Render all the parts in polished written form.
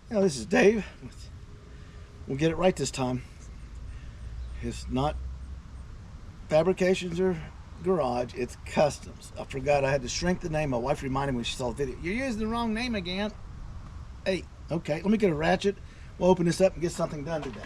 Now, this is Dave. We'll get it right this time. It's not fabrications or garage, it's customs. I forgot I had to shrink the name. My wife reminded me when she saw the video. You're using the wrong name again. Hey, okay, let me get a ratchet. We'll open this up and get something done today.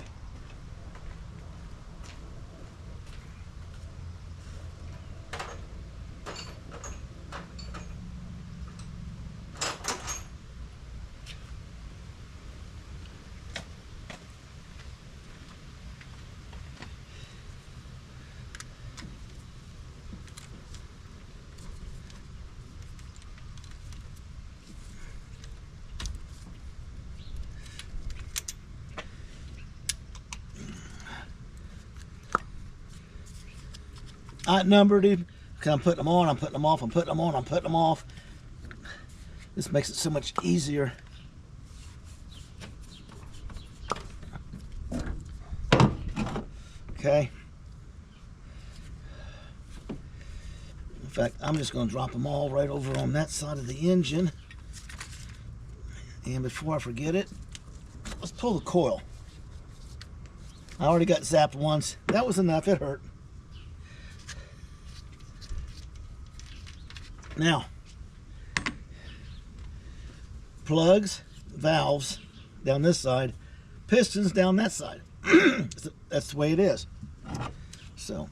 I numbered him because I'm putting them on, I'm putting them off, I'm putting them on, I'm putting them off. This makes it so much easier. Okay. In fact, I'm just going to drop them all right over on that side of the engine. And before I forget it, let's pull the coil. I already got zapped once. That was enough, it hurt. Now, plugs, valves down this side, pistons down that side. That's the way it is. So,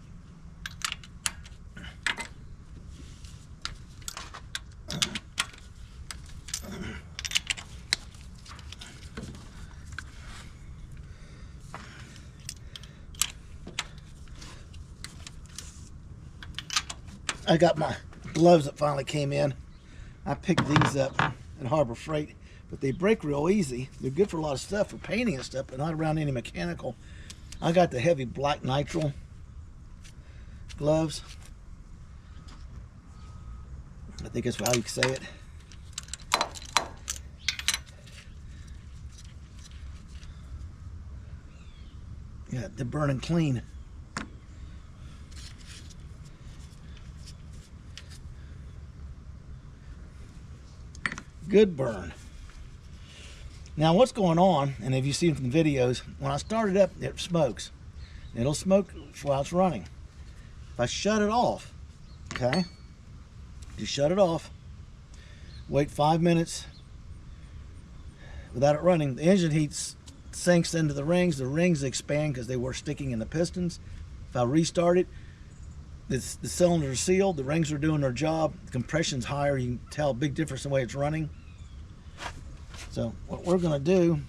I got my gloves that finally came in. I picked these up at Harbor Freight, but they break real easy. They're good for a lot of stuff, for painting and stuff, but not around any mechanical. I got the heavy black nitrile gloves. I think that's how you can say it. Yeah, they're burning clean. Good burn. Now what's going on, and if you've seen from the videos, when I start it up, it smokes. It'll smoke while it's running. If I shut it off, okay, just shut it off, wait 5 minutes without it running, the engine heat sinks into the rings expand because they were sticking in the pistons. If I restart it, the cylinders are sealed, the rings are doing their job, the compression's higher, you can tell a big difference in the way it's running. So what we're going to do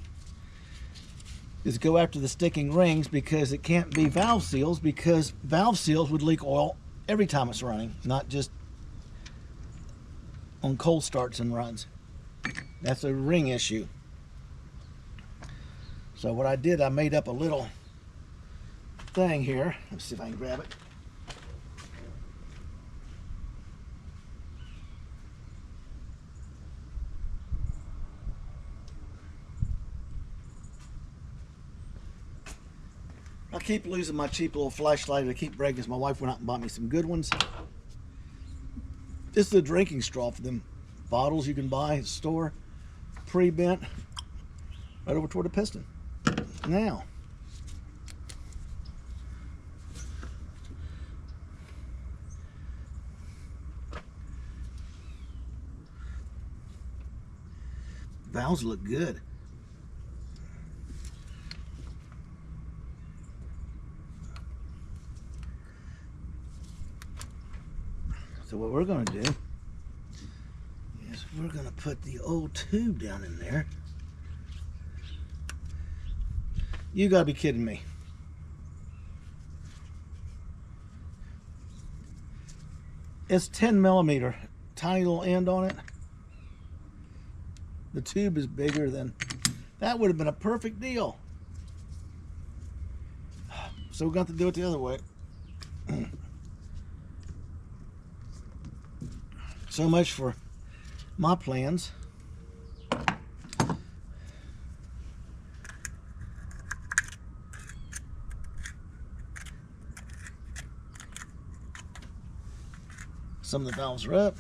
is go after the sticking rings, because it can't be valve seals, because valve seals would leak oil every time it's running, not just on cold starts and runs. That's a ring issue. So what I did, I made up a little thing here. Let's see if I can grab it. I keep losing my cheap little flashlight. I keep breaking, so my wife went out and bought me some good ones. This is a drinking straw for them bottles you can buy at the store, pre-bent, right over toward the piston. Now, valves look good. So what we're going to do is we're going to put the old tube down in there. You got to be kidding me. It's 10 millimeter, tiny little end on it. The tube is bigger than, that would have been a perfect deal. So we're going to have to do it the other way. So much for my plans. Some of the valves are up,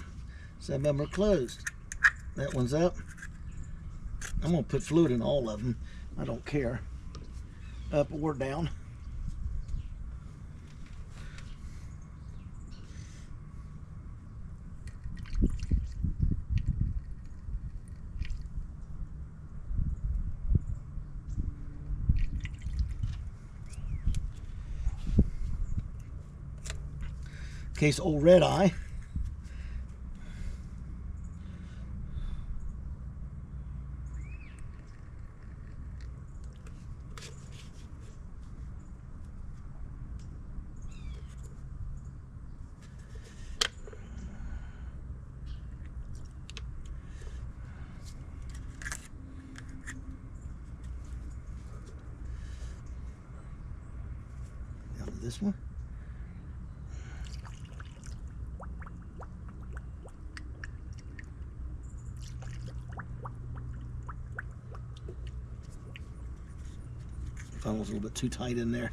some of them are closed. That one's up. I'm gonna put fluid in all of them. I don't care, up or down. In case old red eye. Now to this one. Funnel's a little bit too tight in there.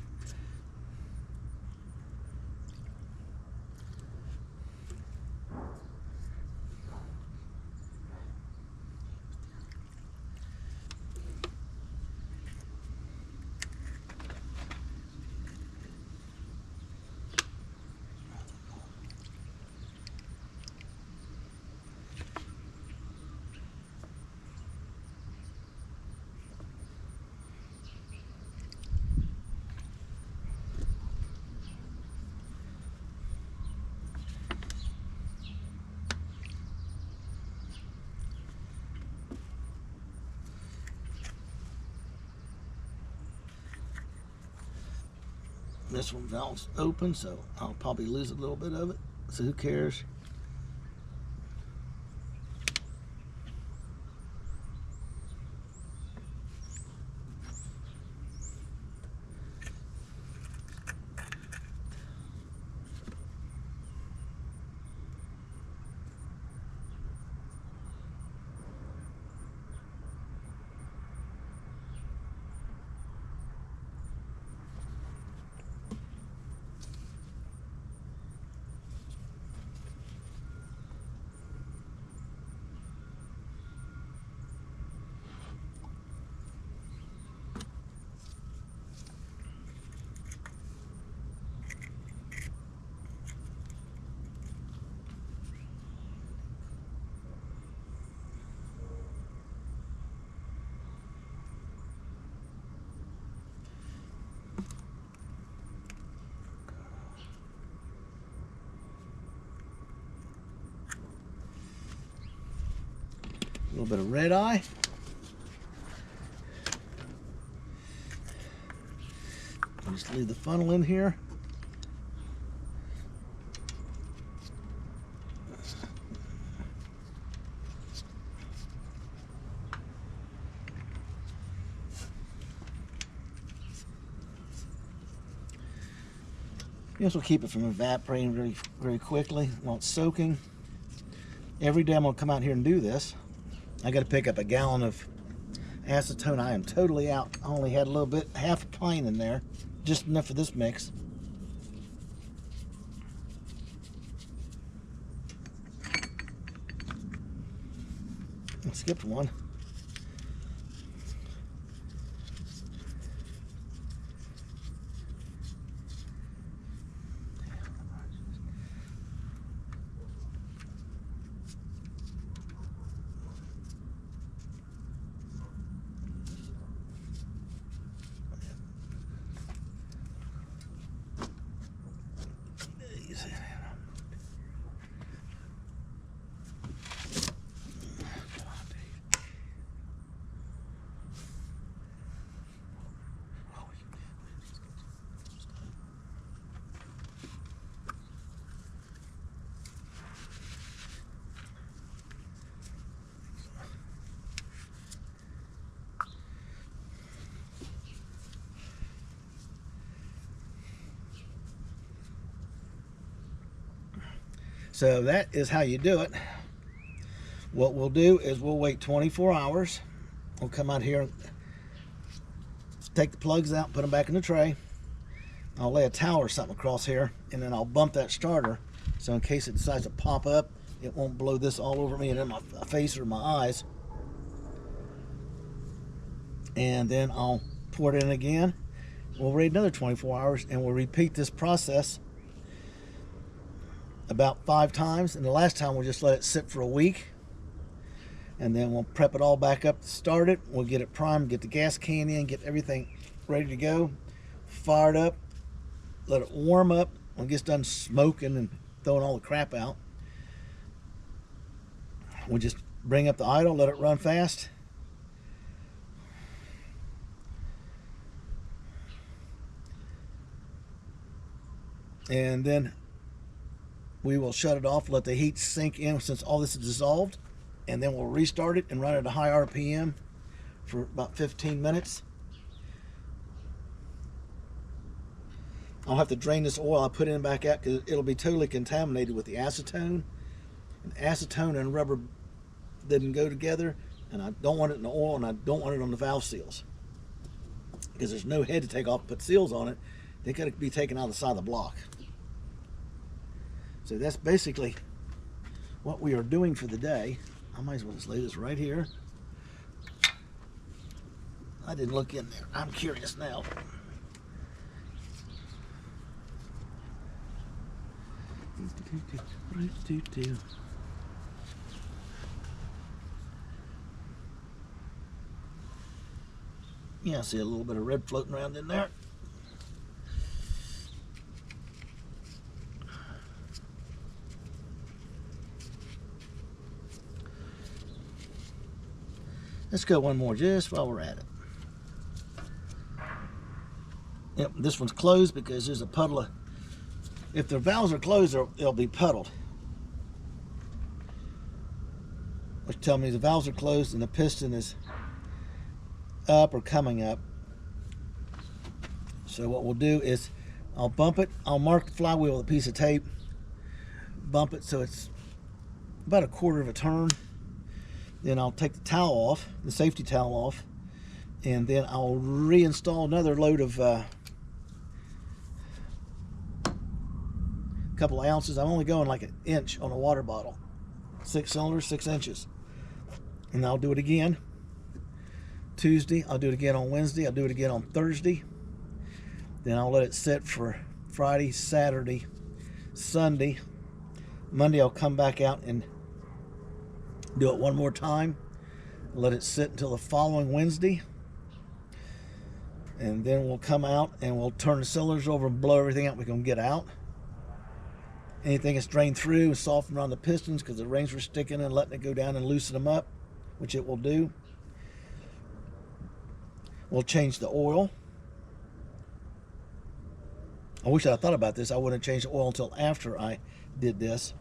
This one valve's open, so I'll probably lose a little bit of it. So who cares? A little bit of red eye. Just leave the funnel in here. This will keep it from evaporating very quickly while it's soaking. Every day I'm going to come out here and do this. I got to pick up a gallon of acetone. I am totally out. I only had a little bit, half a pint in there, just enough for this mix. I skipped one. So that is how you do it. What we'll do is we'll wait 24 hours. We'll come out here, take the plugs out, put them back in the tray. I'll lay a towel or something across here, and then I'll bump that starter, so in case it decides to pop up, it won't blow this all over me and in my face or my eyes. and then I'll pour it in again. We'll wait another 24 hours, and we'll repeat this process about 5 times. And the last time we'll just let it sit for a week, and then we'll prep it all back up to start it. We'll get it primed, get the gas can in, get everything ready to go, fire it up, let it warm up. When it gets done smoking and throwing all the crap out, we'll just bring up the idle, let it run fast. And then we will shut it off, let the heat sink in since all this is dissolved, and then we'll restart it and run it at a high RPM for about 15 minutes. I'll have to drain this oil I put in back out because it'll be totally contaminated with the acetone. And acetone and rubber didn't go together, and I don't want it in the oil, and I don't want it on the valve seals because there's no head to take off and put seals on it. They got to be taken out of the side of the block. So that's basically what we are doing for the day. I might as well just lay this right here. I didn't look in there. I'm curious now. Yeah, I see a little bit of red floating around in there. Let's go one more just while we're at it. Yep, this one's closed because there's a puddle of, if the valves are closed, they'll be puddled. Which tells me the valves are closed and the piston is up or coming up. So what we'll do is I'll bump it. I'll mark the flywheel with a piece of tape. Bump it so it's about a quarter of a turn. Then I'll take the towel off, the safety towel off, and then I'll reinstall another load of couple of ounces. I'm only going like 1 inch on a water bottle. 6 cylinders, 6 inches. And I'll do it again Tuesday. I'll do it again on Wednesday. I'll do it again on Thursday. Then I'll let it sit for Friday, Saturday, Sunday. Monday I'll come back out and do it one more time. Let it sit until the following Wednesday. And then we'll come out and we'll turn the cylinders over and blow everything out we can get out. Anything that's drained through and soften around the pistons because the rings were sticking and letting it go down and loosen them up, which it will do. We'll change the oil. I wish I thought about this. I wouldn't have changed the oil until after I did this.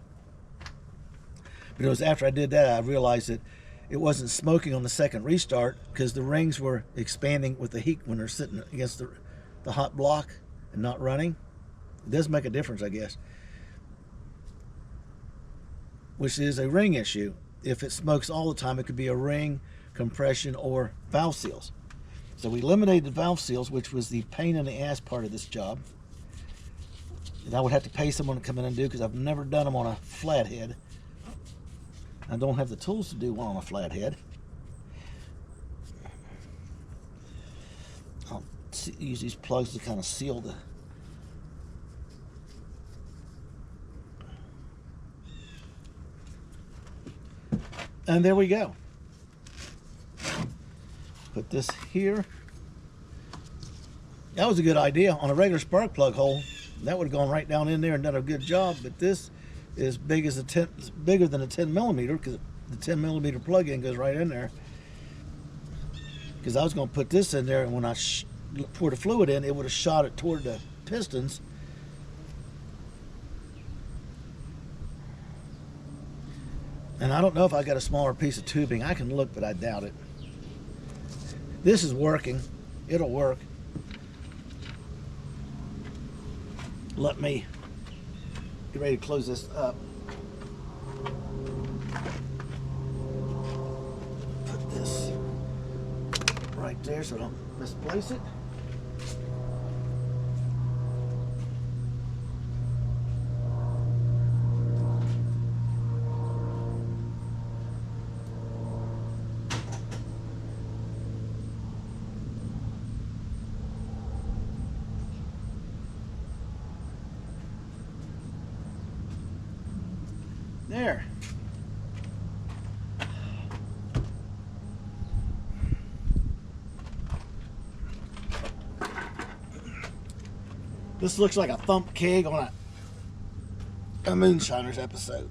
But it was after I did that I realized that it wasn't smoking on the second restart because the rings were expanding with the heat when they're sitting against the hot block and not running. It does make a difference, I guess. Which is a ring issue. If it smokes all the time, it could be a ring, compression, or valve seals. So we eliminated the valve seals, which was the pain in the ass part of this job. And I would have to pay someone to come in and do because I've never done them on a flathead. I don't have the tools to do one on a flathead. I'll use these plugs to kind of seal the... And there we go. Put this here. That was a good idea. On a regular spark plug hole, that would have gone right down in there and done a good job. But this is big as bigger than a 10 millimeter because the 10 millimeter plug-in goes right in there. Because I was going to put this in there, and when I poured the fluid in, it would have shot it toward the pistons. And I don't know if I got a smaller piece of tubing. I can look, but I doubt it. This is working. It'll work. Let me get ready to close this up. Put this right there so I don't misplace it. there. This looks like a thump keg on a Moonshiners episode.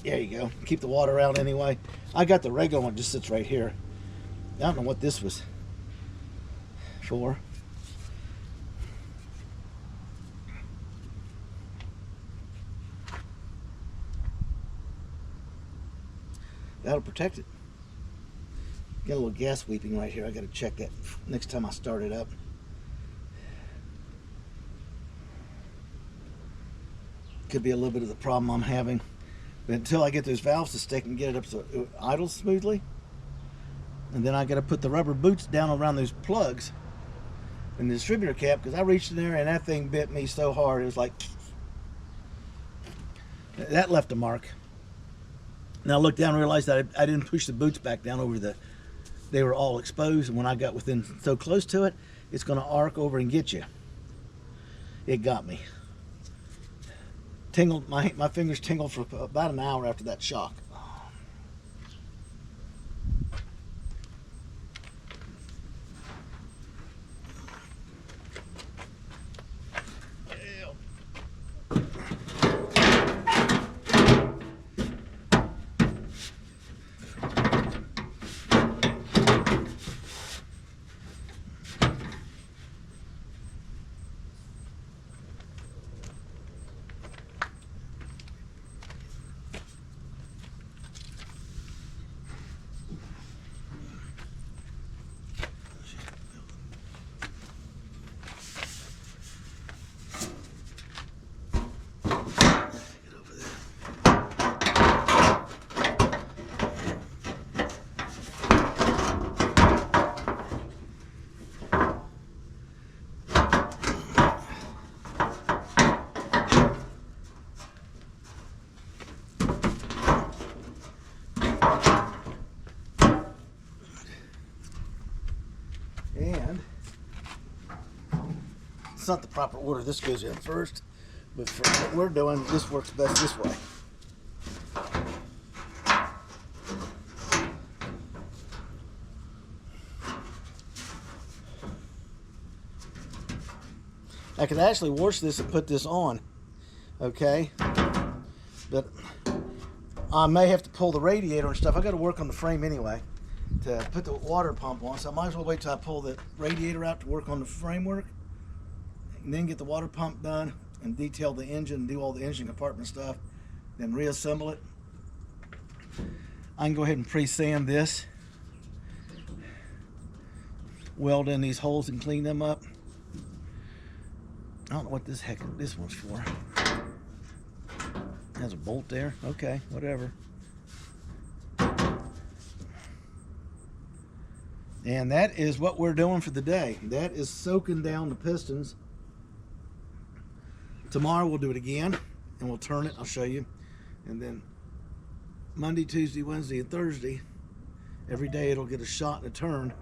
There you go. Keep the water out anyway. I got the regular one, just sits right here. I don't know what this was for. That'll protect it. Got a little gas weeping right here. I got to check that next time I start it up. Could be a little bit of the problem I'm having. But until I get those valves to stick and get it up so it idles smoothly, and then I got to put the rubber boots down around those plugs in the distributor cap, because I reached in there and that thing bit me so hard it was like that. Left a mark. Now I looked down and realized that I didn't push the boots back down over the. They were all exposed, and when I got within so close to it, it's going to arc over and get you. It got me. Tingled, my fingers tingled for about an hour after that shock. And it's not the proper order. This goes in first, but for what we're doing, this works best this way. I could actually wash this and put this on, okay? But I may have to pull the radiator and stuff. I got to work on the frame anyway to put the water pump on, so I might as well wait till I pull the radiator out to work on the framework, and then get the water pump done and detail the engine and do all the engine compartment stuff, then reassemble it. I can go ahead and pre-sand this, weld in these holes and clean them up. I don't know what this one's for. There's a bolt there. Okay, whatever. And that is what we're doing for the day. That is soaking down the pistons. Tomorrow we'll do it again, and we'll turn it. I'll show you. And then Monday, Tuesday, Wednesday, and Thursday, every day it'll get a shot and a turn,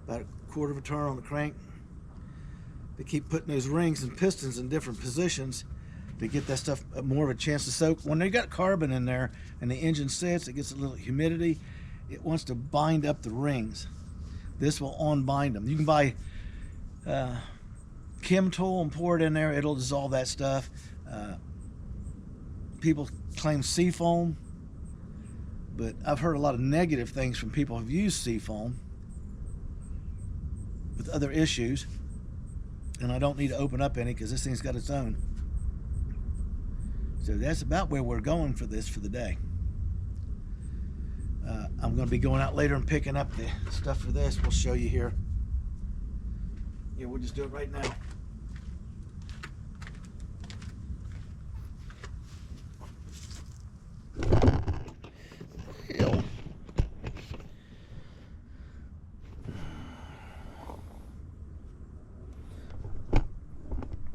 about a quarter of a turn on the crank. They keep putting those rings and pistons in different positions to get that stuff more of a chance to soak. When they got carbon in there and the engine sits, it gets a little humidity. It wants to bind up the rings. This will unbind them. You can buy Chem Tool and pour it in there. It'll dissolve that stuff. People claim Seafoam, but I've heard a lot of negative things from people who've used Seafoam with other issues, and I don't need to open up any because this thing's got its own. So that's about where we're going for this for the day. I'm going to be going out later and picking up the stuff for this. We'll show you here. Yeah, we'll just do it right now.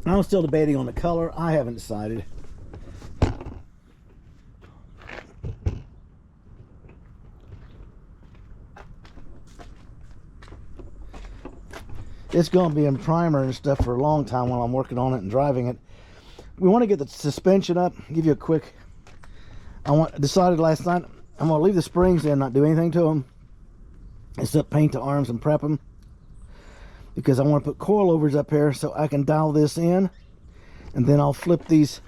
I'm still debating on the color. I haven't decided. It's going to be in primer and stuff for a long time while I'm working on it and driving it. We want to get the suspension up. Give you a quick. Decided last night I'm going to leave the springs in, not do anything to them, except paint the arms and prep them, because I want to put coilovers up here so I can dial this in, and then I'll flip these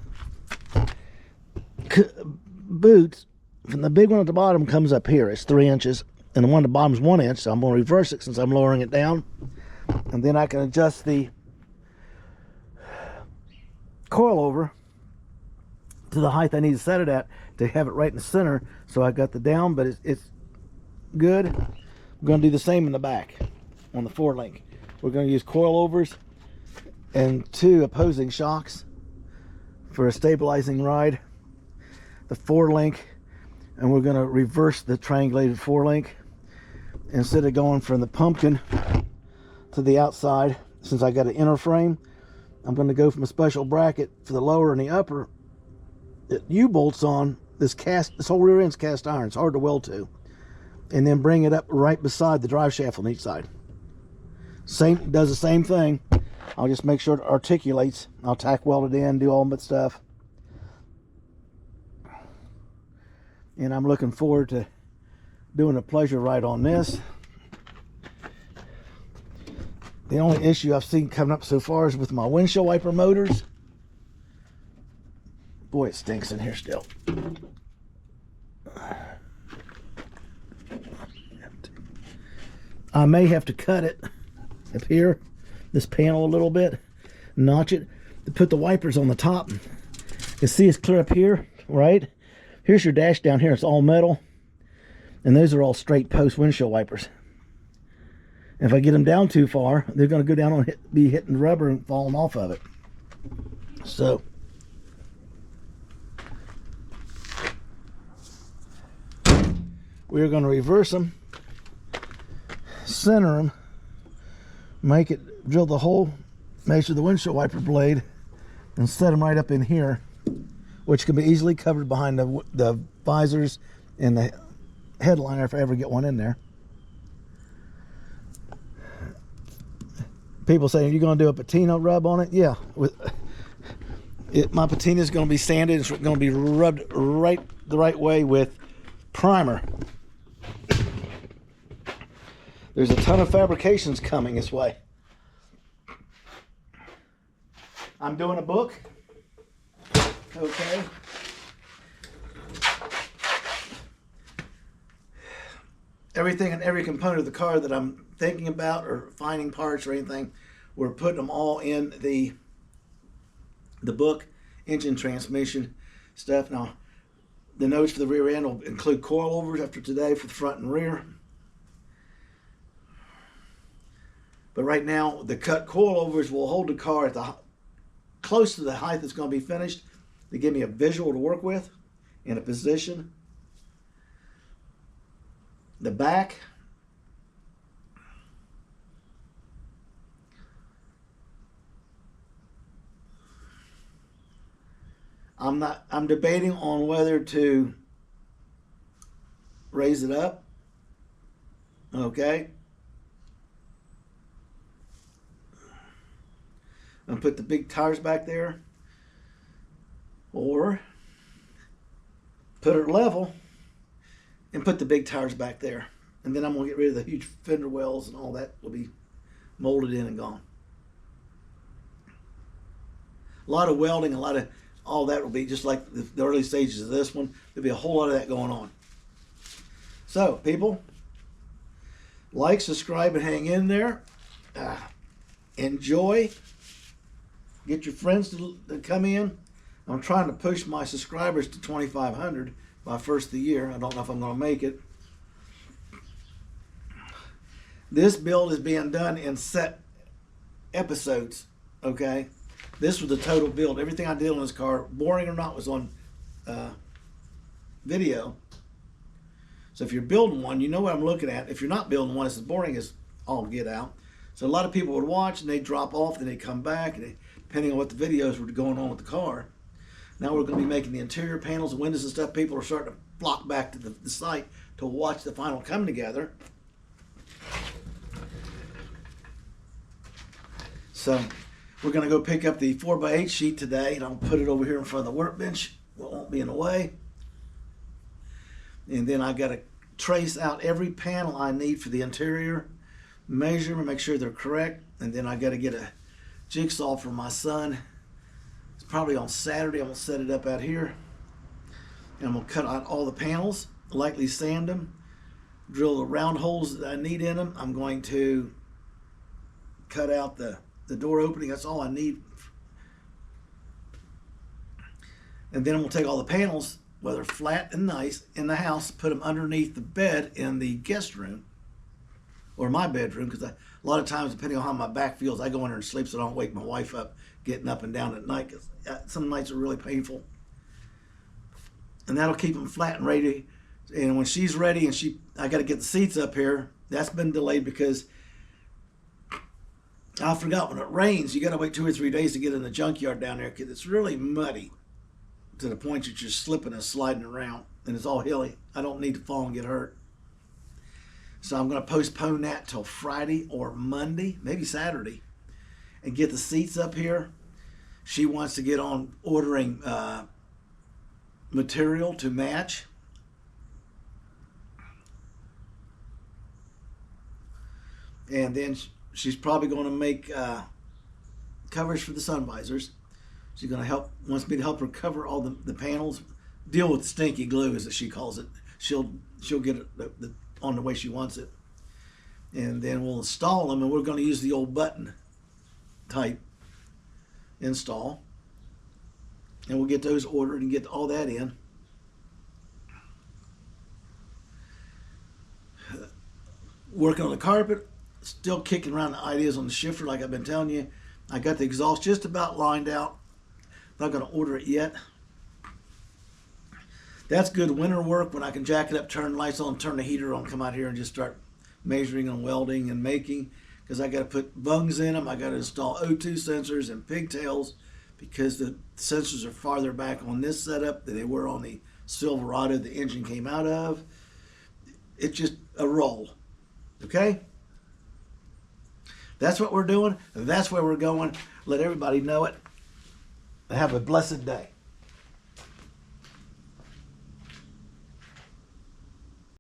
boots. From the big one at the bottom comes up here. It's 3 inches, and the one at the bottom is 1 inch, so I'm going to reverse it since I'm lowering it down, and then I can adjust the coilover to the height I need to set it at to have it right in the center. So I got the down, but it's good. I'm going to do the same in the back on the 4-link. We're going to use coilovers and 2 opposing shocks for a stabilizing ride. The 4-link, and we're going to reverse the triangulated 4-link. Instead of going from the pumpkin to the outside, since I got an inner frame, I'm going to go from a special bracket for the lower and the upper that U-bolts on. This whole rear end's cast iron. It's hard to weld to. And then bring it up right beside the drive shaft on each side. Does the same thing. I'll just make sure it articulates. I'll tack weld it in, do all that stuff. And I'm looking forward to doing a pleasure ride on this. The only issue I've seen coming up so far is with my windshield wiper motors. Boy, it stinks in here still. I may have to cut it up here, this panel a little bit, notch it, to put the wipers on the top. You see it's clear up here, right? Here's your dash down here. It's all metal. And those are all straight post windshield wipers. And if I get them down too far, they're going to go down and be hitting rubber and falling off of it. So we're going to reverse them, center them, make it, drill the hole, measure the windshield wiper blade, and set them right up in here, which can be easily covered behind the visors and the headliner if I ever get one in there. People say, are you going to do a patina rub on it? Yeah. My patina is going to be sanded. It's going to be rubbed the right way with primer. There's a ton of fabrications coming this way. I'm doing a book. Okay. Everything and every component of the car that I'm thinking about or finding parts or anything, we're putting them all in the book, engine, transmission stuff. Now, the notes for the rear end will include coilovers after today for the front and rear. But right now, the cut coilovers will hold the car at close to the height that's going to be finished. They give me a visual to work with and a position. The back, I'm debating on whether to raise it up. Okay. And put the big tires back there, or put it level and put the big tires back there. And then I'm going to get rid of the huge fender wells, and all that will be molded in and gone. A lot of welding, a lot of all that will be just like the early stages of this one. There'll be a whole lot of that going on. So, people, like, subscribe, and hang in there. Enjoy. Get your friends to come in. I'm trying to push my subscribers to 2,500 by first of the year. I don't know if I'm going to make it. This build is being done in set episodes, okay? This was the total build. Everything I did on this car, boring or not, was on video. So if you're building one, you know what I'm looking at. If you're not building one, it's as boring as all get out. So a lot of people would watch and they'd drop off, then they'd come back, and depending on what the videos were going on with the car. Now we're going to be making the interior panels and windows and stuff. People are starting to flock back to the site to watch the final come together. So we're going to go pick up the 4x8 sheet today, and I'll put it over here in front of the workbench. It won't be in the way. And then I got to trace out every panel I need for the interior, measure them, make sure they're correct, and then I got to get a jigsaw for my son. It's probably on Saturday. I'm going to set it up out here, and I'm going to cut out all the panels, lightly sand them, drill the round holes that I need in them. I'm going to cut out the door opening. That's all I need. And then I'm going to take all the panels, whether flat and nice, in the house, put them underneath the bed in the guest room or my bedroom, because a lot of times, depending on how my back feels, I go in there and sleep so I don't wake my wife up getting up and down at night, because some nights are really painful. And that'll keep them flat and ready. And when she's ready and I got to get the seats up here, that's been delayed because I forgot when it rains, you got to wait 2 or 3 days to get in the junkyard down there, because it's really muddy to the point that you're slipping and sliding around, and it's all hilly. I don't need to fall and get hurt. So I'm going to postpone that till Friday or Monday, maybe Saturday, and get the seats up here. She wants to get on ordering material to match. And then she's probably going to make covers for the sun visors. She's going to wants me to help her cover all the panels, deal with stinky glue, as she calls it. She'll get it on the way she wants it. And then we'll install them, and we're going to use the old button type install. And we'll get those ordered and get all that in. Working on the carpet, still kicking around the ideas on the shifter like I've been telling you. I got the exhaust just about lined out. Not going to order it yet. That's good winter work when I can jack it up, turn the lights on, turn the heater on, come out here and just start measuring and welding and making, because I got to put bungs in them. I got to install O2 sensors and pigtails, because the sensors are farther back on this setup than they were on the Silverado the engine came out of. It's just a roll. Okay? That's what we're doing. That's where we're going. Let everybody know it. Have a blessed day.